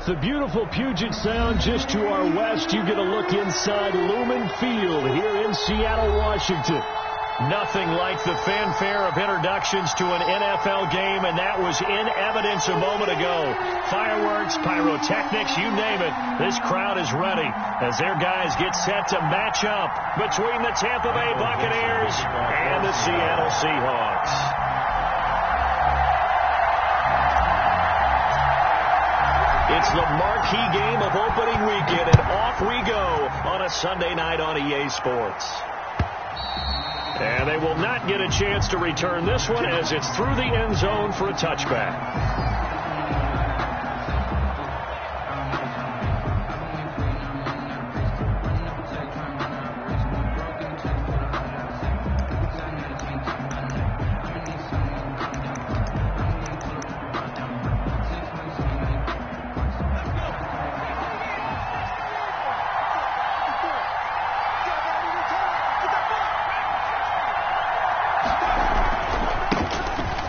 With the beautiful Puget Sound just to our west, you get a look inside Lumen Field here in Seattle, Washington. Nothing like the fanfare of introductions to an NFL game, and that was in evidence a moment ago. Fireworks, pyrotechnics, you name it. This crowd is ready as their guys get set to match up between the Tampa Bay Buccaneers and the Seattle Seahawks. It's the marquee game of opening weekend, and off we go on a Sunday night on EA Sports. And they will not get a chance to return this one as it's through the end zone for a touchback.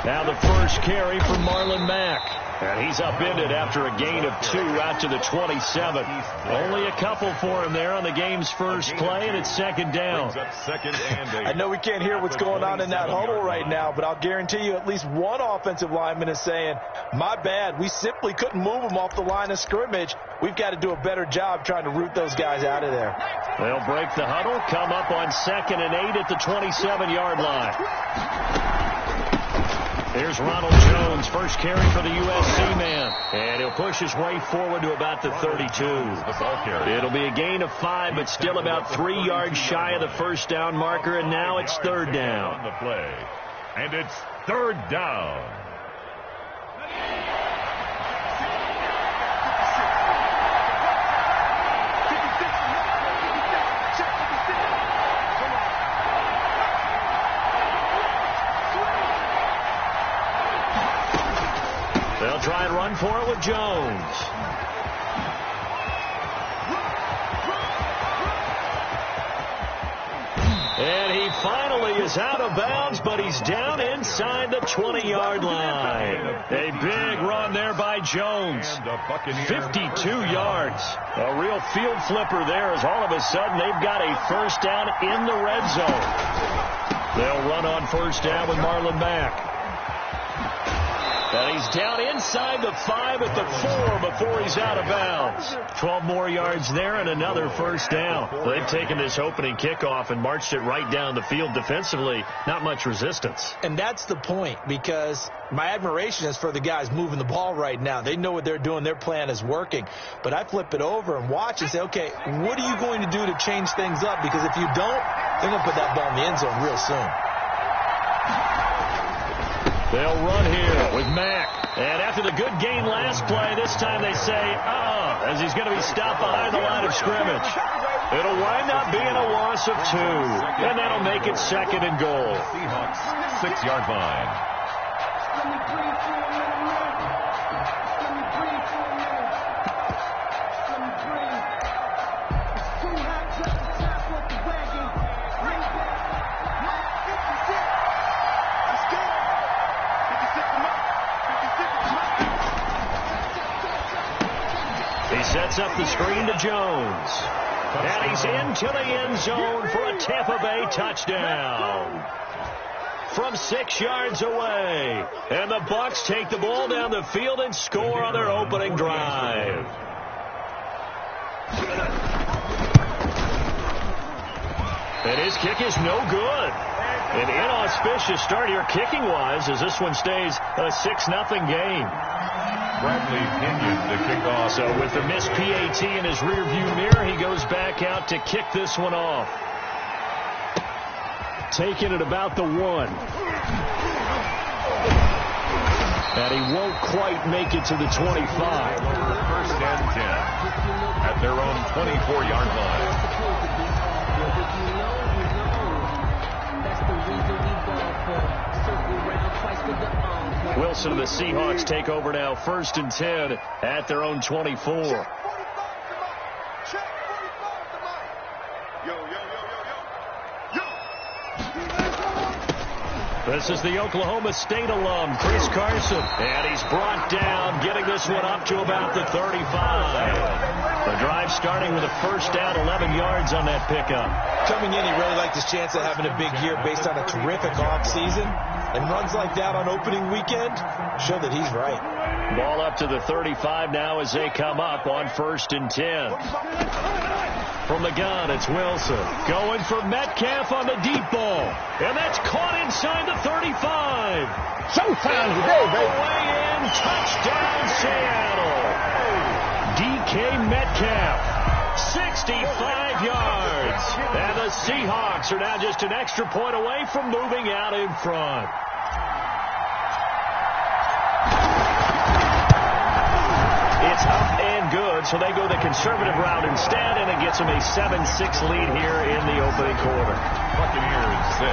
Now the first carry for Marlon Mack. And he's upended after a gain of 2 out to the 27. Only a couple for him there on the game's first play, and it's second down. I know we can't hear what's going on in that huddle right now, but I'll guarantee you at least one offensive lineman is saying, my bad, we simply couldn't move them off the line of scrimmage. We've got to do a better job trying to root those guys out of there. They'll break the huddle, come up on 2nd and 8 at the 27-yard line. Here's Ronald Jones, first carry for the USC man. And he'll push his way forward to about the 32. It'll be a gain of 5, but still about 3 yards shy of the first down marker, and now it's third down. On the play. And it's third down. They'll try and run for it with Jones. And he finally is out of bounds, but he's down inside the 20-yard line. A big run there by Jones. 52 yards. A real field flipper there as all of a sudden they've got a first down in the red zone. They'll run on first down with Marlon Mack. And he's down inside the 5 at the 4 before he's out of bounds. 12 more yards there and another first down. They've taken this opening kickoff and marched it right down the field defensively. Not much resistance. And that's the point, because my admiration is for the guys moving the ball right now. They know what they're doing. Their plan is working. But I flip it over and watch and say, okay, what are you going to do to change things up? Because if you don't, they're going to put that ball in the end zone real soon. They'll run here with Mack. And after the good gain last play, this time they say, as he's going to be stopped behind the line of scrimmage. It'll wind up being a loss of 2. And that'll make it 2nd and goal. Seahawks 6-yard line. Sets up the screen to Jones. And he's into the end zone for a Tampa Bay touchdown. From 6 yards away. And the Bucs take the ball down the field and score on their opening drive. And his kick is no good. An inauspicious start here kicking-wise as this one stays a 6-0 game. Bradley Pinion to kick off. So with the missed PAT in his rearview mirror, he goes back out to kick this one off. Taking it about the 1. And he won't quite make it to the 25. First and 10 at their own 24-yard line. Wilson and the Seahawks take over now, 1st and 10 at their own 24. This is the Oklahoma State alum, Chris Carson. And he's brought down, getting this one up to about the 35. The drive starting with a first down, 11 yards on that pickup. Coming in, he really liked his chance of having a big year based on a terrific offseason. And runs like that on opening weekend show that he's right. Ball up to the 35 now as they come up on 1st and 10. From the gun, it's Wilson. Going for Metcalf on the deep ball. And that's caught inside the 35. Showtime today, baby. Way in, touchdown Seattle. DK Metcalf, 65 yards. And the Seahawks are now just an extra point away from moving out in front. It's up and good, so they go the conservative route instead, and it gets them a 7-6 lead here in the opening quarter. Buccaneers 6.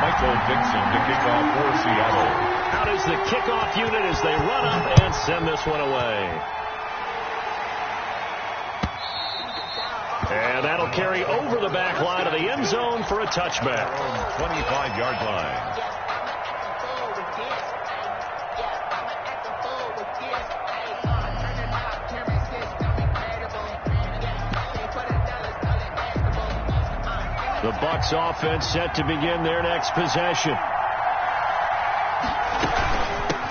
Michael Dixon to kick off for Seattle. Out is the kickoff unit as they run up and send this one away. And that'll carry over the back line of the end zone for a touchback. 25-yard line. The Bucs offense set to begin their next possession.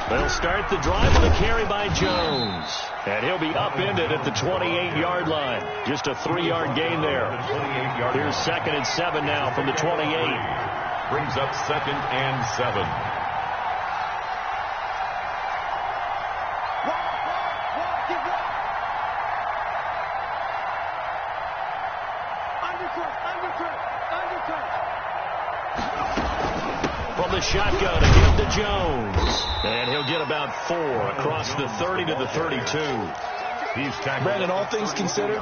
They'll start the drive with a carry by Jones. And he'll be upended at the 28-yard line. Just a 3-yard gain there. Here's 2nd and 7 now from the 28. Brings up 2nd and 7. From the shotgun, a give to Jones. And he'll get about 4 across the 30 to the 32. Brandon, all things considered,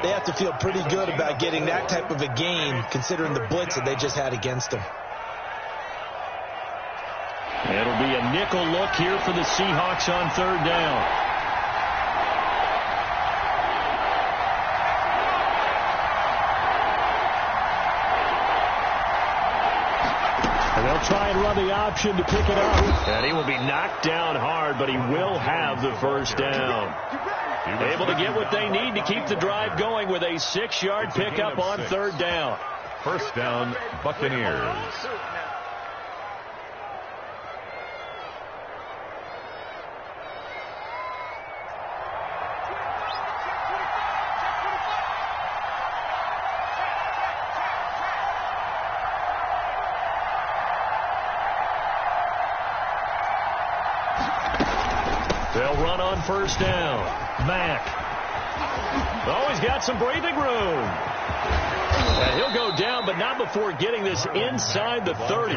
they have to feel pretty good about getting that type of a gain, considering the blitz that they just had against them. It'll be a nickel look here for the Seahawks on 3rd down. They'll try and run the option to pick it up. And he will be knocked down hard, but he will have the first down. Able to get what they need to keep the drive going with a 6-yard pickup on 3rd down. First down, Buccaneers. They'll run on 1st down. Mack. Oh, he's got some breathing room. And he'll go down, but not before getting this inside the 30.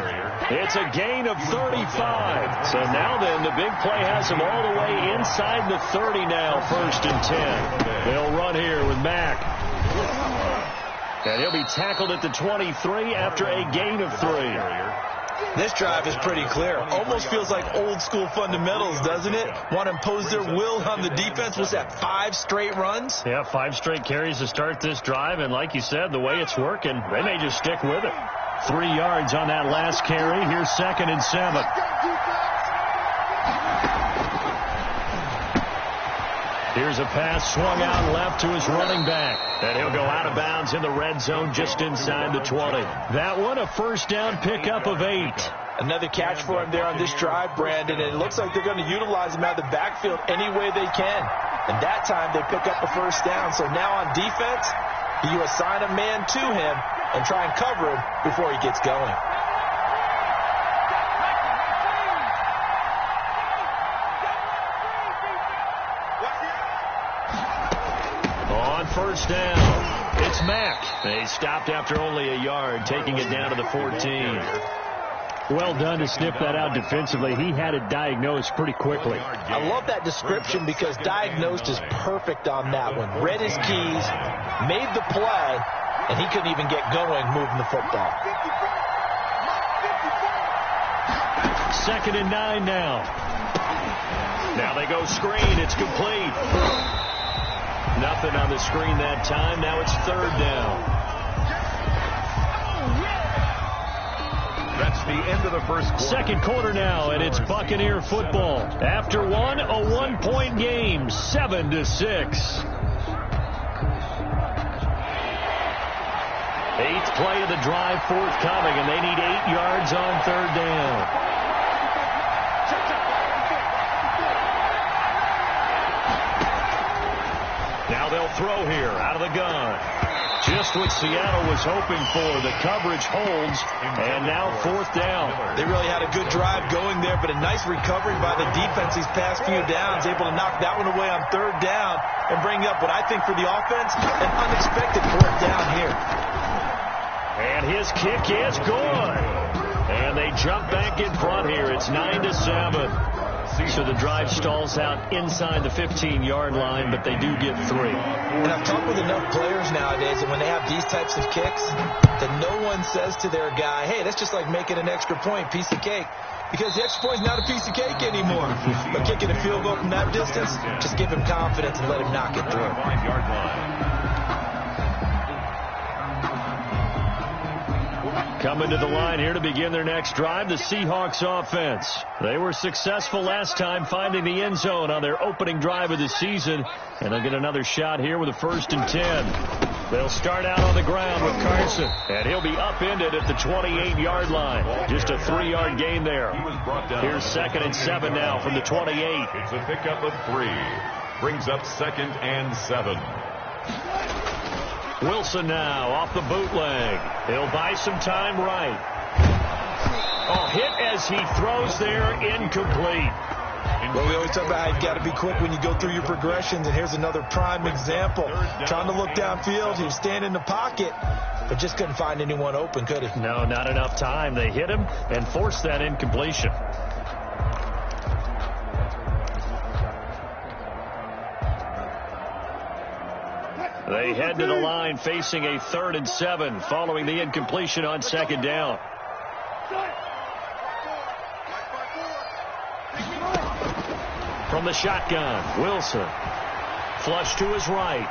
It's a gain of 35. So now then, the big play has him all the way inside the 30 now, 1st and 10. They'll run here with Mack. And he'll be tackled at the 23 after a gain of 3. This drive is pretty clear. Almost feels like old school fundamentals, doesn't it? Want to impose their will on the defense. What's that, 5 straight runs? Yeah, 5 straight carries to start this drive. And like you said, the way it's working, they may just stick with it. 3 yards on that last carry. Here's 2nd and 7. Here's a pass swung out left to his running back. And he'll go out of bounds in the red zone just inside the 20. That one, a first down pickup of 8. Another catch for him there on this drive, Brandon. And it looks like they're going to utilize him out of the backfield any way they can. And that time they pick up a first down. So now on defense, you assign a man to him and try and cover him before he gets going. On 1st down, it's Mack. They stopped after only a yard, taking it down to the 14. Well done to sniff that out defensively. He had it diagnosed pretty quickly. I love that description because diagnosed is perfect on that one. Read his keys, made the play, and he couldn't even get going moving the football. 2nd and 9 now. Now they go screen. It's complete. Nothing on the screen that time. Now it's third down. That's the end of the first quarter. Second quarter now, and it's Buccaneer football. After one, a one-point game, 7-6. Eighth play of the drive forthcoming, and they need 8 yards on third down. Now they'll throw here out of the gun. Just what Seattle was hoping for. The coverage holds, and now fourth down. They really had a good drive going there, but a nice recovery by the defense these past few downs, able to knock that one away on third down and bring up what I think for the offense, an unexpected fourth down here. And his kick is good. And they jump back in front here. It's 9-7. So the drive stalls out inside the 15-yard line, but they do get 3. And I've talked with enough players nowadays that when they have these types of kicks, that no one says to their guy, hey, that's just like making an extra point, piece of cake. Because the extra point is not a piece of cake anymore. But kicking a field goal from that distance, just give him confidence and let him knock it through. 5-yard line. Coming to the line here to begin their next drive, the Seahawks offense. They were successful last time finding the end zone on their opening drive of the season, and they'll get another shot here with a 1st and 10. They'll start out on the ground with Carson, and he'll be upended at the 28-yard line. Just a 3-yard gain there. Here's 2nd and 7 now from the 28. It's a pickup of 3. Brings up 2nd and 7. Wilson now off the bootleg. He'll buy some time right. Oh, hit as he throws there, incomplete. Well, we always talk about how you've got to be quick when you go through your progressions, and here's another prime example. Trying to look downfield, he was standing in the pocket, but just couldn't find anyone open, could he? No, not enough time. They hit him and forced that incompletion. They head to the line facing a 3rd and 7 following the incompletion on 2nd down. From the shotgun, Wilson. Flush to his right.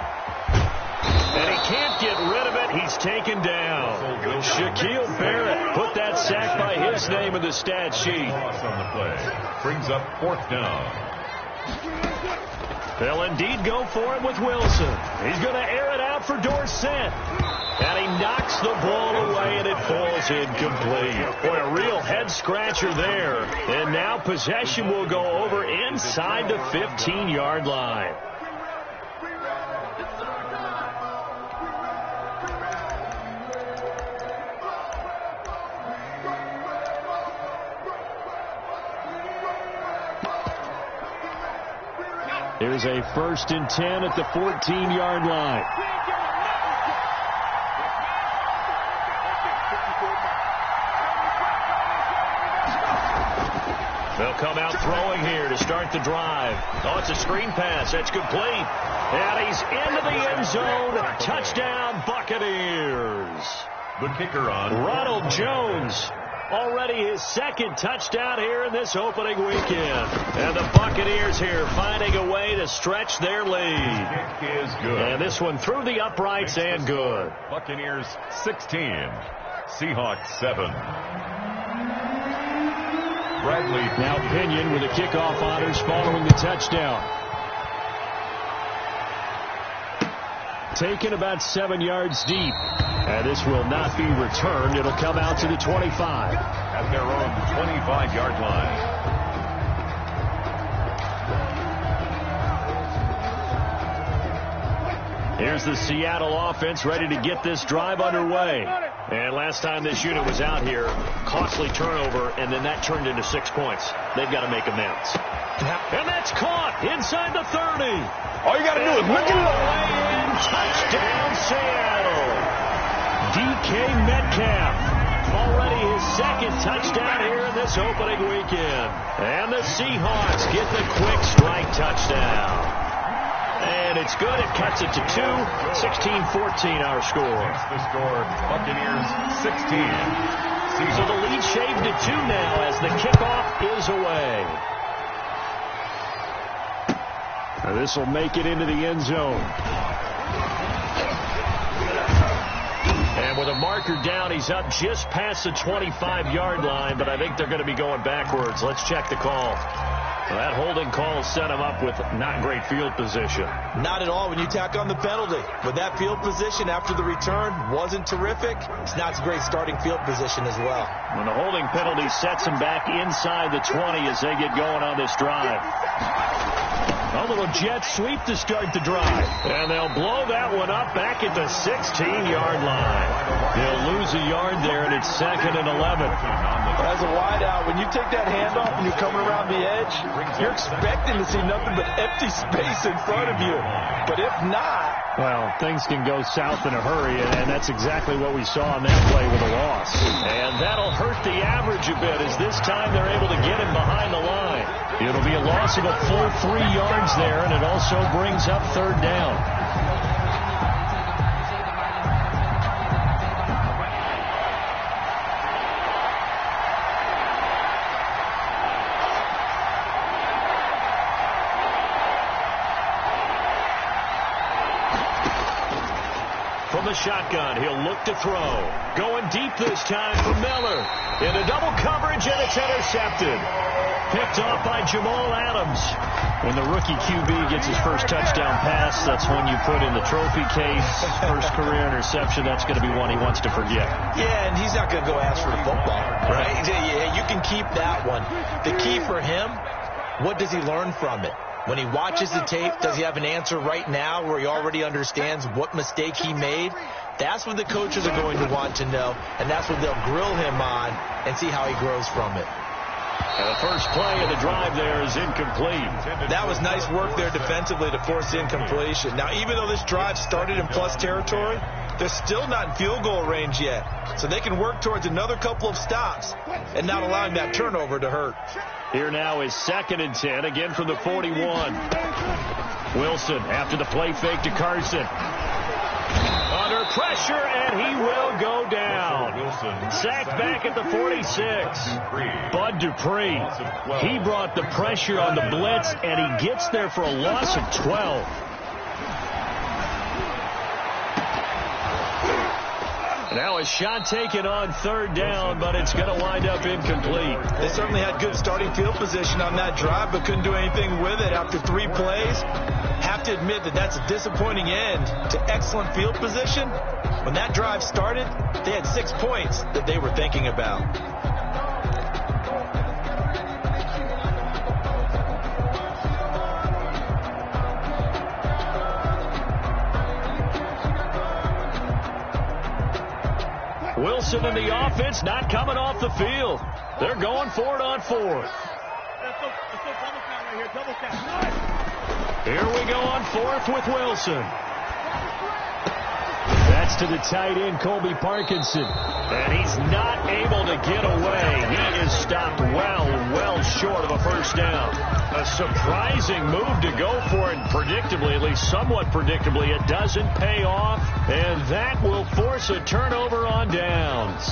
And he can't get rid of it. He's taken down. Shaquille Barrett put that sack by his name in the stat sheet. Loss on the play. Brings up 4th down. They'll indeed go for it with Wilson. He's going to air it out for Dorsett. And he knocks the ball away, and it falls incomplete. Boy, a real head-scratcher there. And now possession will go over inside the 15-yard line. Here's a 1st and 10 at the 14-yard line. They'll come out throwing here to start the drive. Oh, it's a screen pass. That's complete. And he's into the end zone. Touchdown, Buccaneers. The kicker on. Ronald Jones. Already his 2nd touchdown here in this opening weekend. And the Buccaneers here finding a way to stretch their lead. Kick is good. And this one through the uprights and good. Buccaneers 16. Seahawks 7. Bradley. Now Pinion with the kickoff honors following the touchdown. Taken about 7 yards deep. And this will not be returned. It'll come out to the 25. At their own 25-yard line. Here's the Seattle offense ready to get this drive underway. And last time this unit was out here, costly turnover, and then that turned into 6 points. They've got to make amends. And that's caught inside the 30. All you got to do is look it up. Touchdown, Seattle. DK Metcalf. Already his 2nd touchdown here in this opening weekend. And the Seahawks get the quick strike touchdown. And it's good. It cuts it to 2. 16-14 our score. That's the score. Buccaneers 16. So the lead shaved to 2 now as the kickoff is away. This will make it into the end zone. And with a marker down, he's up just past the 25-yard line, but I think they're going to be going backwards. Let's check the call. That holding call set him up with not great field position. Not at all when you tack on the penalty. With that field position after the return wasn't terrific, it's not a great starting field position as well. When the holding penalty sets him back inside the 20 as they get going on this drive. A little jet sweep to start the drive. And they'll blow that one up back at the 16-yard line. They'll lose a yard there, and it's 2nd and 11. As a wideout, when you take that handoff and you're coming around the edge, you're expecting to see nothing but empty space in front of you. But if not... Well, things can go south in a hurry, and that's exactly what we saw on that play with a loss. And that'll hurt the average a bit, as this time they're able to get him behind the line. It'll be a loss of a full 3 yards there, and it also brings up 3rd down. From the shotgun, he'll look to throw. Going deep this time for Miller. Into double coverage, and it's intercepted. Picked off by Jamal Adams. When the rookie QB gets his first touchdown pass, that's when you put in the trophy case. First career interception, that's going to be one he wants to forget. Yeah, and he's not going to go ask for the football, right? Yeah, you can keep that one. The key for him, what does he learn from it? When he watches the tape, does he have an answer right now where he already understands what mistake he made? That's what the coaches are going to want to know, and that's what they'll grill him on and see how he grows from it. And the first play of the drive there is incomplete. That was nice work there defensively to force the incompletion. Now, even though this drive started in plus territory, they're still not in field goal range yet. So they can work towards another couple of stops and not allowing that turnover to hurt. Here now is 2nd and 10, again from the 41. Wilson after the play fake to Carson. Under pressure, and he will go down. Sacked back at the 46. Bud Dupree, he brought the pressure on the blitz, and he gets there for a loss of 12. Now a shot taken on 3rd down, but it's going to wind up incomplete. They certainly had good starting field position on that drive, but couldn't do anything with it after 3 plays. Have to admit that that's a disappointing end to excellent field position. When that drive started, they had 6 points that they were thinking about. Wilson and the offense not coming off the field. They're going for it on 4th. Here we go on 4th with Wilson. That's to the tight end, Colby Parkinson. And he's not able to get away. He is stopped well short of a first down. A surprising move to go for it, predictably, at least somewhat predictably. It doesn't pay off, and that will force a turnover on downs.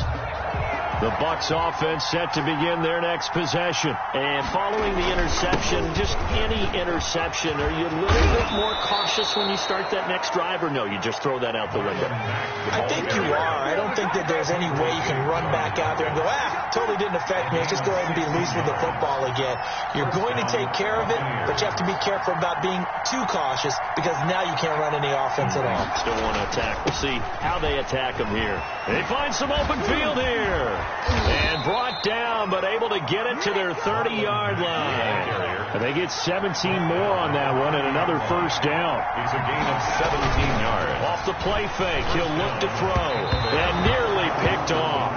The Bucs offense set to begin their next possession. And following the interception, just any interception, are you a little bit more cautious when you start that next drive, or no, you just throw that out the window? I think you are. I don't think that there's any way you can run back out there and go, totally didn't affect me. Just go ahead and be loose with the football again. You're going to take care of it, but you have to be careful about being too cautious because now you can't run any offense at all. Still want to attack. We'll see how they attack them here. They find some open field here. And brought down, but able to get it to their 30-yard line. And they get 17 more on that one and another first down. He's a gain of 17 yards. Off the play fake, he'll look to throw. And nearly picked off.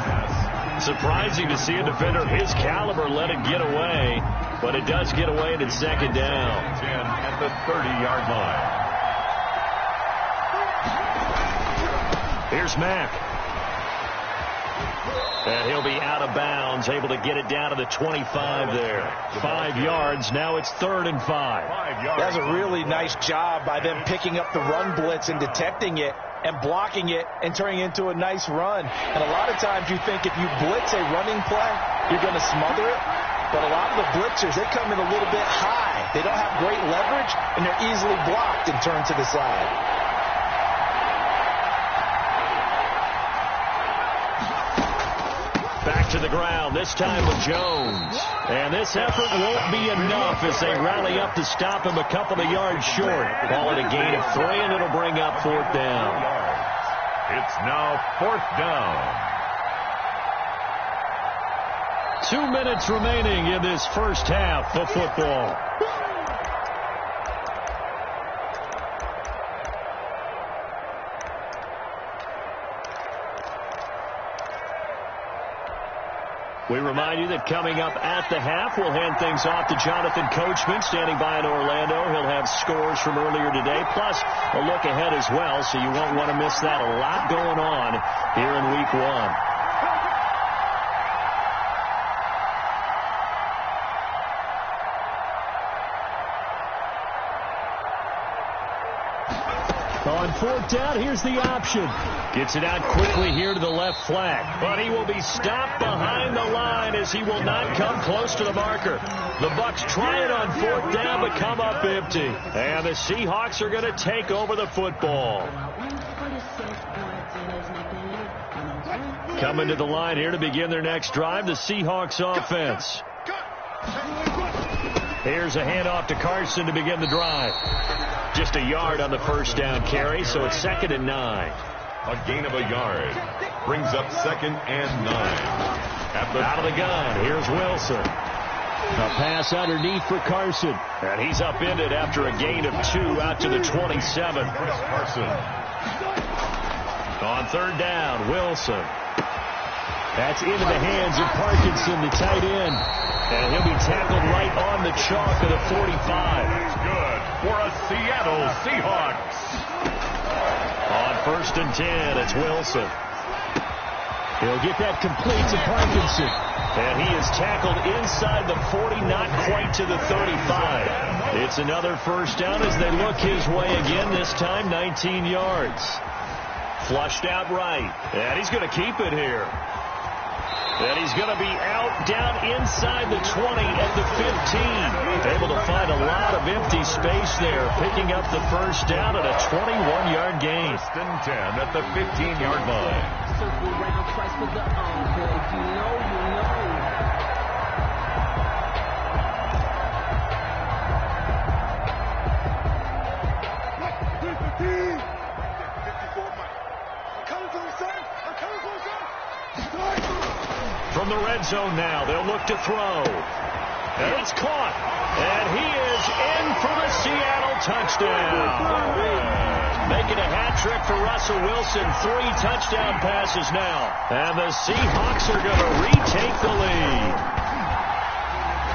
Surprising to see a defender of his caliber let it get away, but it does get away and it's 2nd down. At the 30-yard line. Here's Mack. And he'll be out of bounds, able to get it down to the 25 there. 5 yards. Now it's 3rd and 5. That's a really nice job by them picking up the run blitz and detecting it and blocking it and turning it into a nice run. And a lot of times you think if you blitz a running play, you're going to smother it. But a lot of the blitzers, they come in a little bit high. They don't have great leverage, and they're easily blocked and turned to the side. Back to the ground, this time with Jones. And this effort won't be enough as they rally up to stop him a couple of yards short. Call it a gain of 3, and it'll bring up 4th down. It's now 4th down. 2 minutes remaining in this first half of football. We remind you that coming up at the half, we'll hand things off to Jonathan Coachman, standing by in Orlando. He'll have scores from earlier today, plus a look ahead as well, so you won't want to miss that. A lot going on here in Week 1. On 4th down, here's the option. Gets it out quickly here to the left flank. But he will be stopped behind the line as he will not come close to the marker. The Bucs try it on 4th down, but come up empty. And the Seahawks are going to take over the football. Coming to the line here to begin their next drive, the Seahawks offense. Here's a handoff to Carson to begin the drive. Just a yard on the first down carry, so it's 2nd and 9. A gain of a yard brings up 2nd and 9. Out of the gun, here's Wilson. A pass underneath for Carson. And he's upended after a gain of 2 out to the 27. Carson. On 3rd down, Wilson. That's into the hands of Parkinson, the tight end. And he'll be tackled right on the chalk of the 45. He's good for a Seattle Seahawks. On 1st and 10, it's Wilson. He'll get that complete to Parkinson. And he is tackled inside the 40, not quite to the 35. It's another first down as they look his way again, this time 19 yards. Flushed out right. And he's going to keep it here. And he's going to be out down inside the 20 at the 15. Able to find a lot of empty space there, picking up the first down at a 21-yard gain. 1st and 10 at the 15-yard line. Circle round twice for the encore. You know. From the red zone now, they'll look to throw. And it's caught. And he is in for the Seattle touchdown. Making a hat trick for Russell Wilson. 3 touchdown passes now. And the Seahawks are going to retake the lead.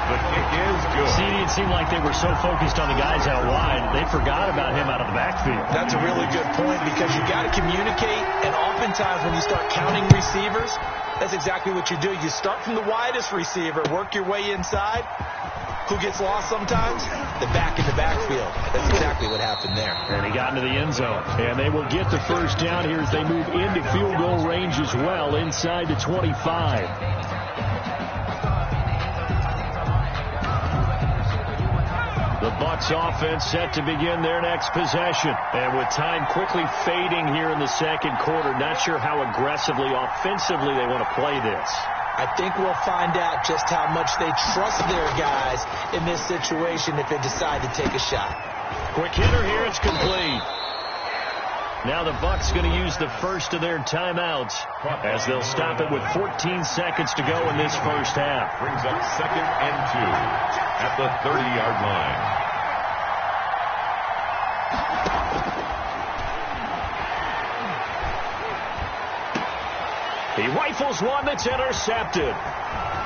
The kick is good. See, it seemed like they were so focused on the guys out wide, they forgot about him out of the backfield. That's a really good point because you got to communicate, and oftentimes when you start counting receivers, that's exactly what you do. You start from the widest receiver, work your way inside. Who gets lost sometimes? The back in the backfield. That's exactly what happened there. And he got into the end zone. And they will get the first down here as they move into field goal range as well, inside the 25. The Bucs offense set to begin their next possession. And with time quickly fading here in the second quarter, not sure how aggressively, offensively they want to play this. I think we'll find out just how much they trust their guys in this situation if they decide to take a shot. Quick hitter here, it's complete. Now the Bucs going to use the first of their timeouts as they'll stop it with 14 seconds to go in this first half. Brings up 2nd and 2 at the 30-yard line. He rifles one that's intercepted.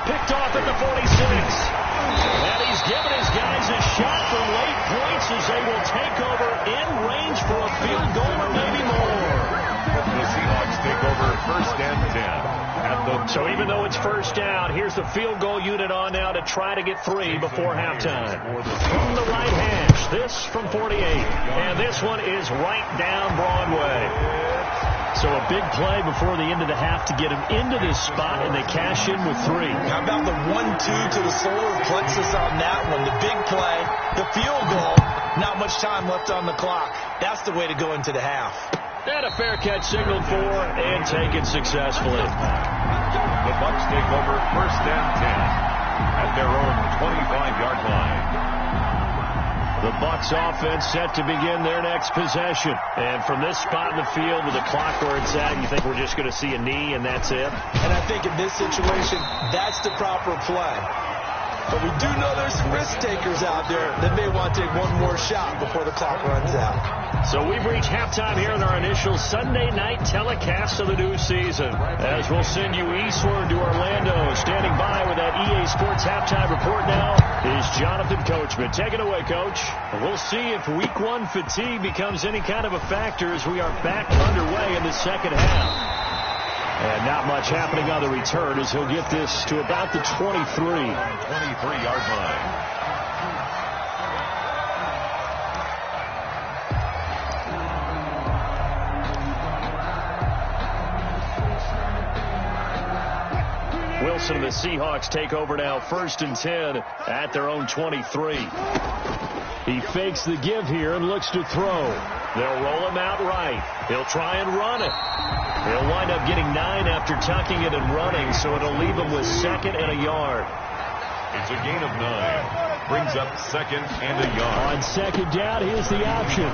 Picked off at the 46. And he's given his guys a shot for late points as they will take over in range for a field goal or maybe more. The Seahawks take over 1st and 10. So even though it's first down, here's the field goal unit on now to try to get 3 before halftime. From the right hash, this from 48. And this one is right down Broadway. So a big play before the end of the half to get him into this spot, and they cash in with 3. How about the 1-2 to the solar plexus on that one? The big play, the field goal, not much time left on the clock. That's the way to go into the half. And a fair catch signaled for and taken successfully. The Bucs take over 1st and 10 at their own 25-yard line. The Bucs offense set to begin their next possession. And from this spot in the field with the clock where it's at, you think we're just going to see a knee and that's it? And I think in this situation, that's the proper play. But we do know there's some risk takers out there that may want to take one more shot before the clock runs out. So we've reached halftime here in our initial Sunday night telecast of the new season. As we'll send you eastward to Orlando. Standing by with that EA Sports halftime report now is Jonathan Coachman. Take it away, Coach. We'll see if week 1 fatigue becomes any kind of a factor as we are back underway in the second half. And not much happening on the return as he'll get this to about the 23. 23-yard line. Wilson and the Seahawks take over now 1st and 10 at their own 23. He fakes the give here and looks to throw. They'll roll him out right. He'll try and run it. He'll wind up getting 9 after tucking it and running, so it'll leave him with 2nd and a yard. It's a gain of 9. Brings up 2nd and a yard. On 2nd down, here's the option.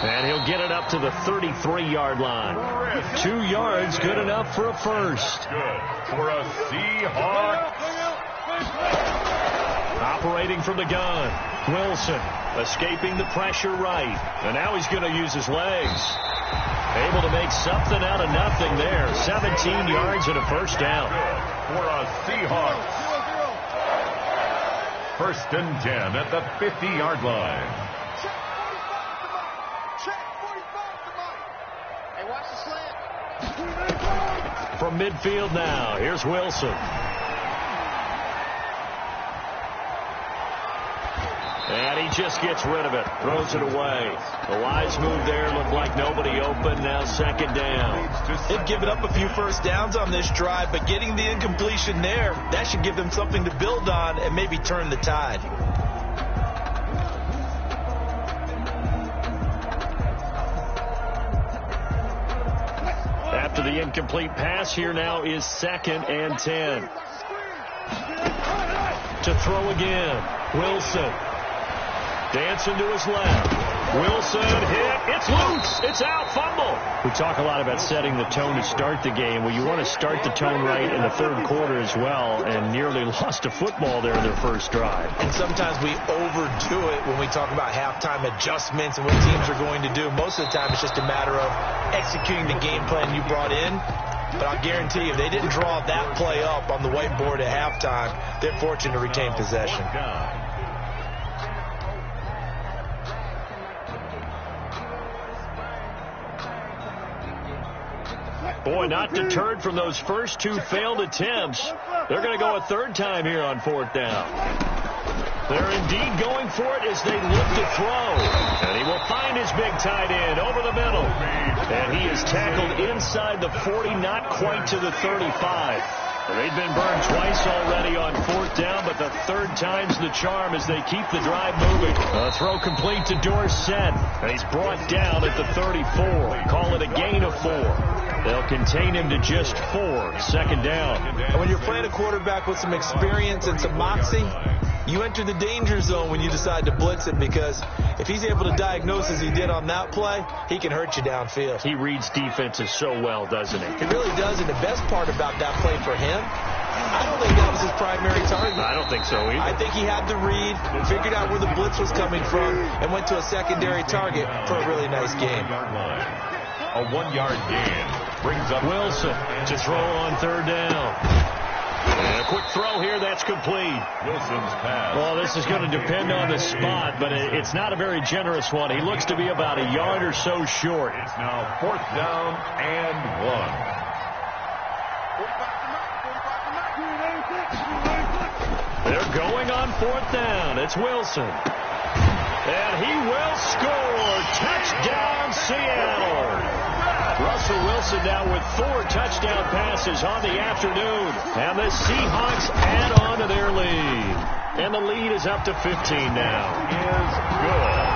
And he'll get it up to the 33-yard line. 2 yards, good enough for a first. Good for a Seahawks. Operating from the gun, Wilson escaping the pressure right. And now he's going to use his legs. Able to make something out of nothing there. 17 yards and a first down. Good for a Seahawks. 1st and 10 at the 50-yard line. From midfield now, here's Wilson. And he just gets rid of it, throws it away. The wise move there, looked like nobody open, now 2nd down. They've given up a few first downs on this drive, but getting the incompletion there, that should give them something to build on and maybe turn the tide. After the incomplete pass, here now is 2nd and 10. To throw again, Wilson. Dancing to his left. Wilson hit. It's loose. It's out. Fumble. We talk a lot about setting the tone to start the game. Well, you want to start the tone right in the 3rd quarter as well, and nearly lost a football there in their first drive. And sometimes we overdo it when we talk about halftime adjustments and what teams are going to do. Most of the time, it's just a matter of executing the game plan you brought in. But I'll guarantee you, if they didn't draw that play up on the whiteboard at halftime, they're fortunate to retain possession. Boy, not deterred from those first 2 failed attempts. They're going to go a 3rd time here on 4th down. They're indeed going for it as they look to throw. And he will find his big tight end over the middle. And he is tackled inside the 40, not quite to the 35. They've been burned twice already on 4th down, but the 3rd time's the charm as they keep the drive moving. A throw complete to Dorsett. He's brought down at the 34. Call it a gain of 4. They'll contain him to just 4. 2nd down. And when you're playing a quarterback with some experience and some moxie, you enter the danger zone when you decide to blitz it, because if he's able to diagnose as he did on that play, he can hurt you downfield. He reads defenses so well, doesn't he? He really does, and the best part about that play for him, I don't think that was his primary target. I don't think so either. I think he had the read, figured out where the blitz was coming from, and went to a secondary target for a really nice game. A 1-yard gain brings up Wilson to throw on 3rd down. And a quick throw here, that's complete. Wilson's pass. Well, this is going to depend on the spot, but it's not a very generous one. He looks to be about a yard or so short. It's now 4th down and 1. They're going on 4th down. It's Wilson. And he will score. Touchdown, Seattle. Russell Wilson now with 4 touchdown passes on the afternoon. And the Seahawks add on to their lead. And the lead is up to 15 now. Is good.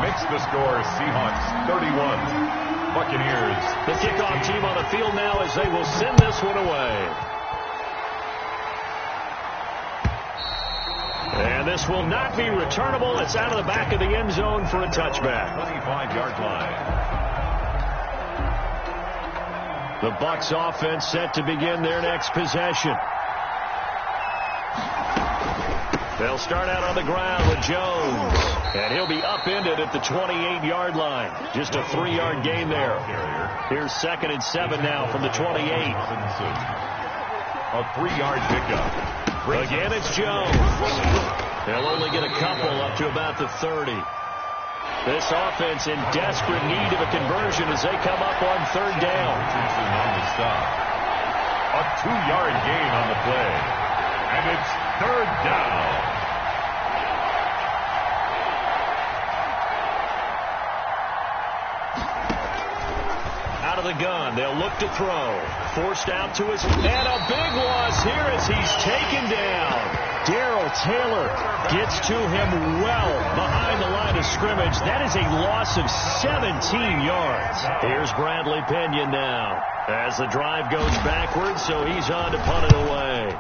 Makes the score Seahawks 31. Buccaneers. The kickoff team on the field now as they will send this one away. And this will not be returnable. It's out of the back of the end zone for a touchback. 25-yard line. The Bucs offense set to begin their next possession. They'll start out on the ground with Jones. And he'll be upended at the 28-yard line. Just a 3-yard gain there. Here's 2nd and 7 now from the 28. A 3-yard pickup. Again, it's Jones. They'll only get a couple up to about the 30. This offense in desperate need of a conversion as they come up on 3rd down. On the stop. A 2-yard gain on the play. And it's 3rd down. Out of the gun, they'll look to throw. Forced out to his, and a big loss here as he's taken down. Darrell Taylor gets to him well behind the line of scrimmage. That is a loss of 17 yards. Here's Bradley Pinion now as the drive goes backwards, so he's on to punt it away.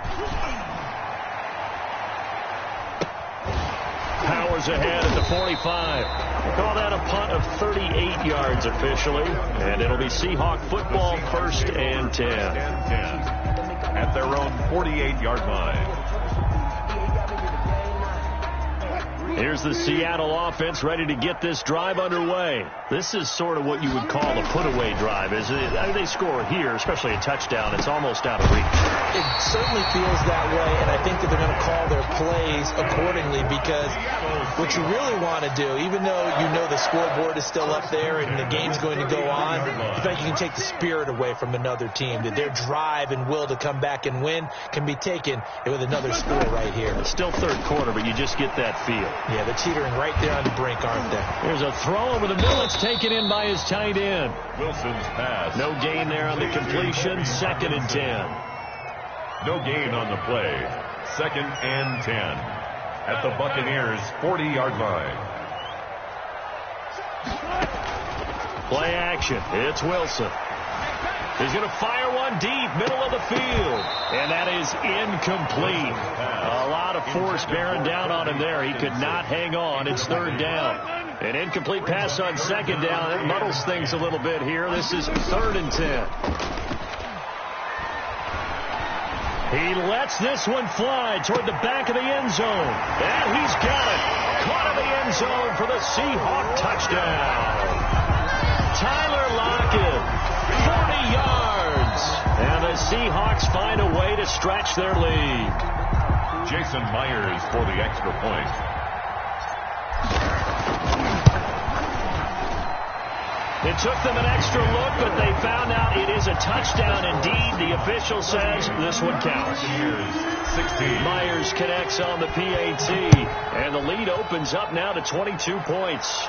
Powers ahead at the 45. Call that a punt of 38 yards officially. And it'll be Seahawk football 1st and 10. At their own 48-yard line. Here's the Seattle offense ready to get this drive underway. This is sort of what you would call a put-away drive, isn't it? I mean, they score here, especially a touchdown. It's almost out of reach. It certainly feels that way, and I think that they're going to call their plays accordingly because what you really want to do, even though you know the scoreboard is still up there and the game's going to go on, in fact, you can take the spirit away from another team, that their drive and will to come back and win can be taken with another score right here. It's still 3rd quarter, but you just get that feel. Yeah, they're teetering right there on the brink, aren't they? There's a throw over the middle. It's taken in by his tight end. Wilson's pass. No gain there on the completion. 2nd and 10. No gain on the play. 2nd and 10. At the Buccaneers' 40-yard line. Play action. It's Wilson. He's going to fire one deep, middle of the field. And that is incomplete. A lot of force bearing down on him there. He could not hang on. It's 3rd down. An incomplete pass on 2nd down. It muddles things a little bit here. This is 3rd and 10. He lets this one fly toward the back of the end zone. And he's got it. Caught in the end zone for the Seahawk touchdown. Tyler Lockett, 40 yards. And the Seahawks find a way to stretch their lead. Jason Myers for the extra point. It took them an extra look, but they found out it is a touchdown indeed. The official says this one counts. 16. Myers connects on the PAT, and the lead opens up now to 22 points.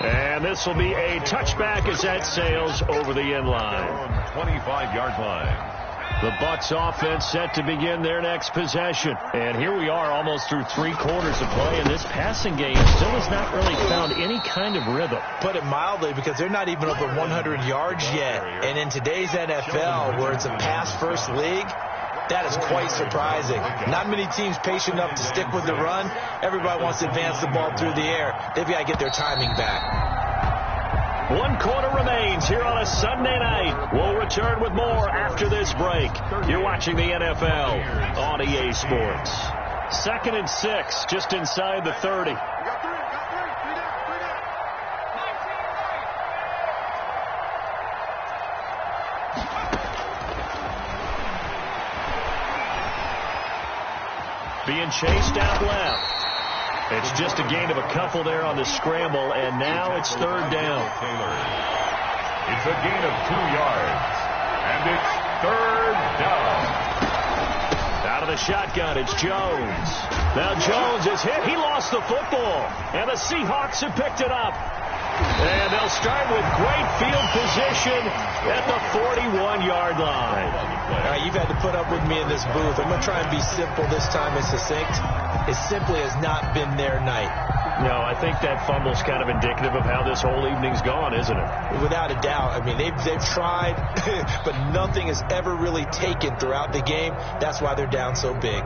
And this will be a touchback as that sails over the end line. 25-yard line. The Bucs offense set to begin their next possession. And here we are almost through 3 quarters of play, and this passing game still has not really found any kind of rhythm. Put it mildly, because they're not even over 100 yards yet. And in today's NFL, where it's a pass-first league, that is quite surprising. Not many teams patient enough to stick with the run. Everybody wants to advance the ball through the air. They've got to get their timing back. 1 quarter remains here on a Sunday night. We'll return with more after this break. You're watching the NFL on EA Sports. 2nd and 6, just inside the 30. Being chased out left. It's just a gain of a couple there on the scramble, and now it's 3rd down. It's a gain of 2 yards, and it's 3rd down. Out of the shotgun, it's Jones. Now Jones is hit. He lost the football, and the Seahawks have picked it up. And they'll start with great field position at the 41-yard line. All right, you've had to put up with me in this booth. I'm going to try and be simple this time and succinct. It simply has not been their night. No, I think that fumble's kind of indicative of how this whole evening's gone, isn't it? Without a doubt. I mean, they've tried, but nothing has ever really taken throughout the game. That's why they're down so big.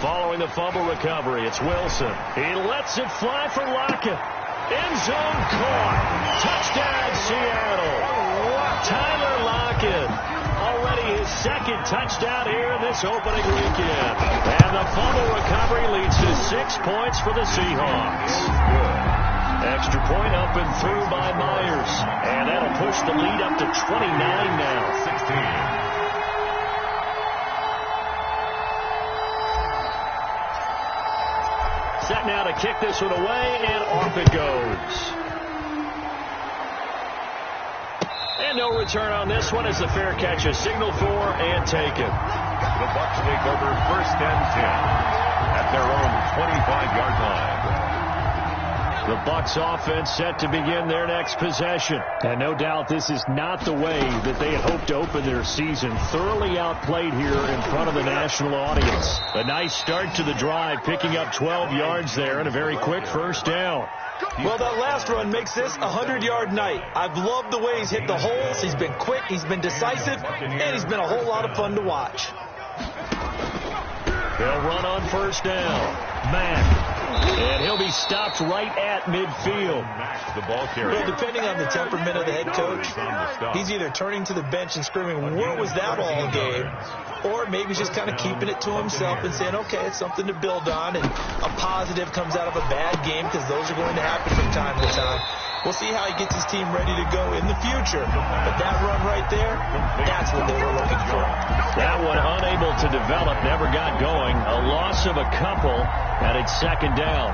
Following the fumble recovery, it's Wilson. He lets it fly for Lockett. End zone caught. Touchdown, Seattle. Tyler Lockett. Already his second touchdown here in this opening weekend. And the fumble recovery leads to 6 points for the Seahawks. Extra point up and through by Myers. And that'll push the lead up to 29 now. 16. Set now to kick this one away, and off it goes. And no return on this one as the fair catch is signaled for and taken. The Bucs take over 1st and 10 at their own 25-yard line. The Bucs offense set to begin their next possession. And no doubt this is not the way that they had hoped to open their season. Thoroughly outplayed here in front of the national audience. A nice start to the drive, picking up 12 yards there and a very quick first down. Well, that last run makes this a 100-yard night. I've loved the way he's hit the holes. He's been quick, he's been decisive, and he's been a whole lot of fun to watch. They'll run on first down. Mack. And he'll be stopped right at midfield. The ball carrier. Well, depending on the temperament of the head coach, he's either turning to the bench and screaming, "What was that all game?" Or maybe he's just kind of keeping it to himself and saying, okay, it's something to build on, and a positive comes out of a bad game because those are going to happen from time to time. We'll see how he gets his team ready to go in the future. But that run right there, that's what they were looking for. That one unable to develop, never got going. A loss of a couple, and it's second down.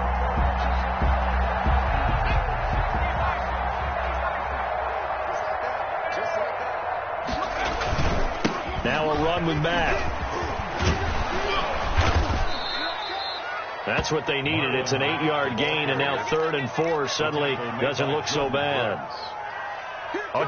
Now a run with Mack. That's what they needed. It's an 8-yard gain, and now 3rd and 4 suddenly doesn't look so bad.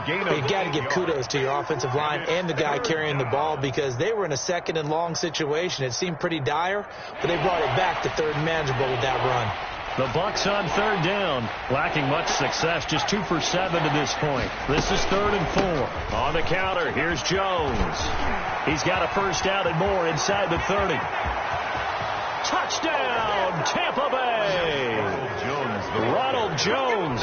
You've got to give kudos to your offensive line and the guy carrying the ball because they were in a 2nd and long situation. It seemed pretty dire, but they brought it back to 3rd and manageable with that run. The Bucs on 3rd down, lacking much success, just 2 for 7 to this point. This is 3rd and 4. On the counter, here's Jones. He's got a first down and more inside the 30. Touchdown, Tampa Bay! Ronald Jones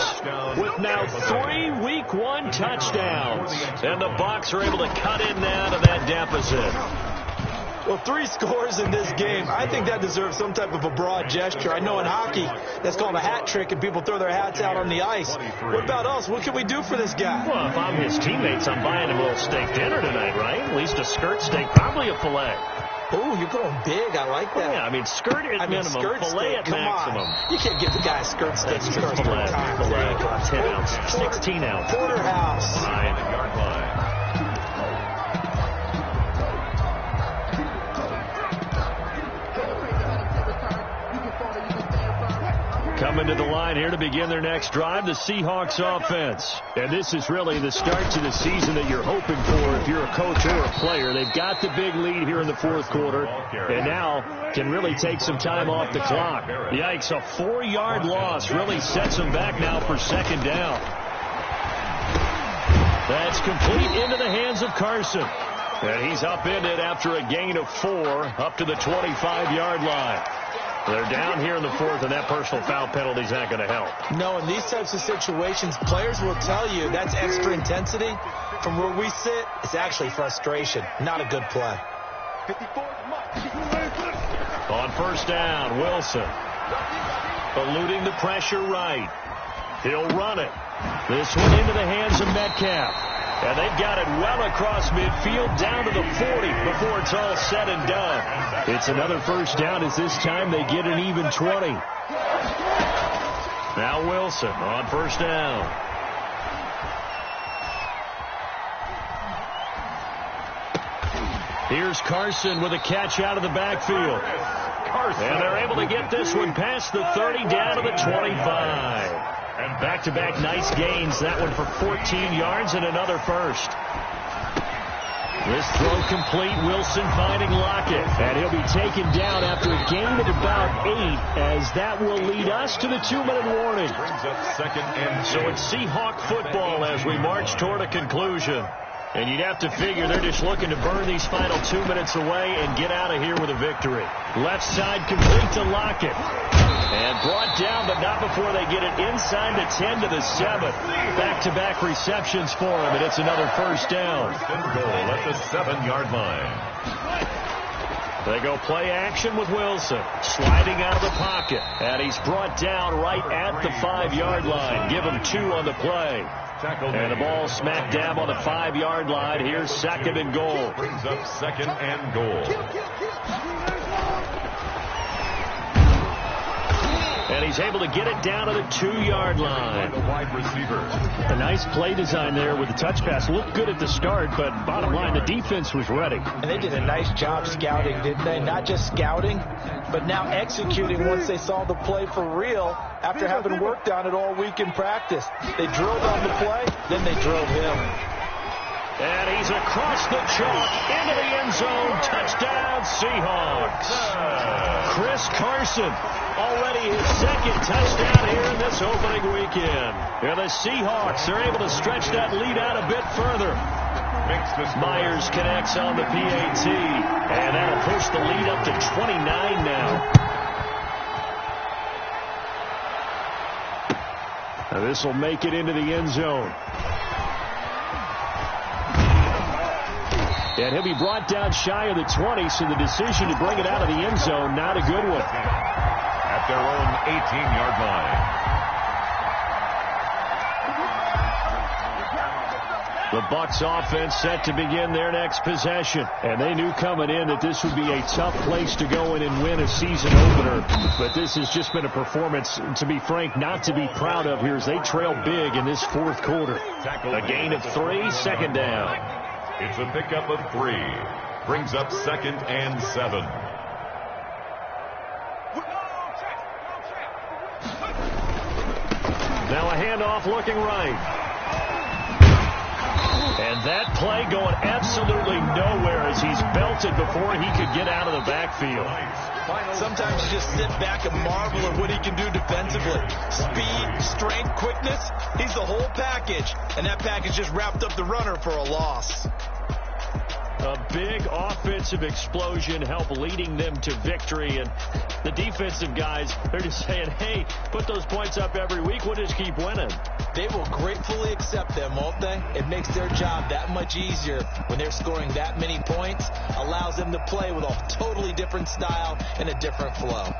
with now 3 Week 1 touchdowns. And the Bucs are able to cut in now to that deficit. Well, 3 scores in this game. I think that deserves some type of a broad gesture. I know in hockey, that's called a hat trick, and people throw their hats out on the ice. What about us? What can we do for this guy? Well, if I'm his teammates, I'm buying him a little steak dinner tonight, right? At least a skirt steak, probably a filet. Oh, you're going big. I like that. Yeah, I mean, skirt at minimum, skirt filet steak, at come maximum. On. You can't give the guy a skirt steak. That's just filet. 10 ounce, 16 ounce. Porterhouse. 9-yard line. Coming to the line here to begin their next drive, the Seahawks offense. And this is really the start to the season that you're hoping for if you're a coach or a player. They've got the big lead here in the 4th quarter, and now can really take some time off the clock. Yikes, a 4-yard loss really sets them back now for 2nd down. That's complete into the hands of Carson. And he's upended after a gain of 4 up to the 25-yard line. They're down here in the 4th, and that personal foul penalty is not going to help. No, in these types of situations, players will tell you that's extra intensity. From where we sit, it's actually frustration. Not a good play. On first down, Wilson. Eluding the pressure right. He'll run it. This one into the hands of Metcalf. And they've got it well across midfield down to the 40 before it's all said and done. It's another first down as this time they get an even 20. Now Wilson on first down. Here's Carson with a catch out of the backfield. And they're able to get this one past the 30 down to the 25. And back-to-back nice gains. That one for 14 yards and another first. This throw complete. Wilson finding Lockett. And he'll be taken down after a gain of about 8, as that will lead us to the 2-minute warning. So it's Seahawk football as we march toward a conclusion. And you'd have to figure they're just looking to burn these final 2 minutes away and get out of here with a victory. Left side complete to Lockett. And brought down, but not before they get it inside the 10 to the 7. Back-to-back receptions for him, and it's another first down. Goal at the 7-yard line. They go play action with Wilson. Sliding out of the pocket. And he's brought down right at the 5-yard line. Give him 2 on the play. And the ball smack dab on the 5-yard line. Here's 2nd and goal. Brings up 2nd and goal. And he's able to get it down to the 2-yard line. The wide receiver. A nice play design there with the touch pass. Looked good at the start, but bottom line, the defense was ready. And they did a nice job scouting, didn't they? Not just scouting, but now executing once they saw the play for real after having worked on it all week in practice. They drilled on the play, then they drove him. And he's across the chalk into the end zone. Touchdown, Seahawks. Chris Carson, already his 2nd touchdown here in this opening weekend. And the Seahawks are able to stretch that lead out a bit further. Myers connects on the PAT, and that'll push the lead up to 29 now. Now this will make it into the end zone. And he'll be brought down shy of the 20, so the decision to bring it out of the end zone, not a good one. At their own 18-yard line. The Bucs offense set to begin their next possession. And they knew coming in that this would be a tough place to go in and win a season opener. But this has just been a performance, to be frank, not to be proud of here as they trail big in this 4th quarter. A gain of 3, 2nd down. It's a pickup of 3. Brings up 2nd and 7. Now a handoff looking right. And that play going absolutely nowhere as he's belted before he could get out of the backfield. Sometimes you just sit back and marvel at what he can do defensively. Speed, strength, quickness, he's the whole package. And that package just wrapped up the runner for a loss. A big offensive explosion helped leading them to victory. And the defensive guys, they're just saying, hey, put those points up every week. We'll just keep winning. They will gratefully accept them, won't they? It makes their job that much easier when they're scoring that many points. Allows them to play with a totally different style and a different flow.